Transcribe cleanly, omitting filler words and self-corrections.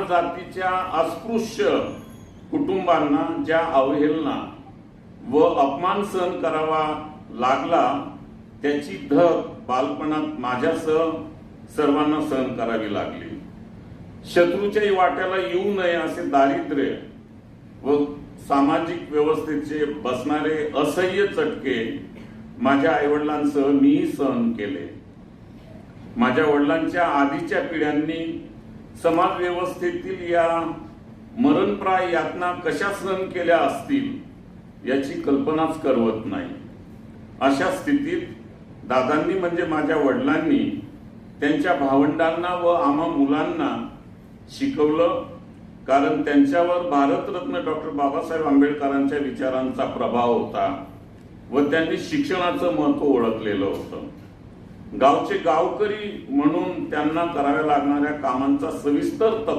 जातीच्या अस्पृश्य कुटुंबांना ज्या अवहेलना व अपमान सहन करावा लागला त्याची धग बालपणात माझ्यासह सर्वांना सहन करावी लागली। शत्रूच्याही वाट्याला येऊ नये असे दारिद्र्य व सामाजिक व्यवस्थेचे बसणारे असह्य चटके माझ्या आईवडिलांसह मीही सहन केले। माझ्या वडिलांच्या आधीच्या पिढ्यांनी समाज व्यवस्थेतील या मरणप्राय यातना कशा सहन केल्या असतील याची कल्पनाच करवत नाही। अशा स्थितीत दादांनी म्हणजे माझ्या वडिलांनी त्यांच्या भावंडांना व आम्हा मुलांना शिकवलं, कारण त्यांच्यावर भारतरत्न डॉक्टर बाबासाहेब आंबेडकरांच्या विचारांचा प्रभाव होता व त्यांनी शिक्षणाचं महत्त्व ओळखलेलं होतं। गावचे गावकरी म्हणून त्यांना कराव्या लागणाऱ्या कामांचा सविस्तर तपशील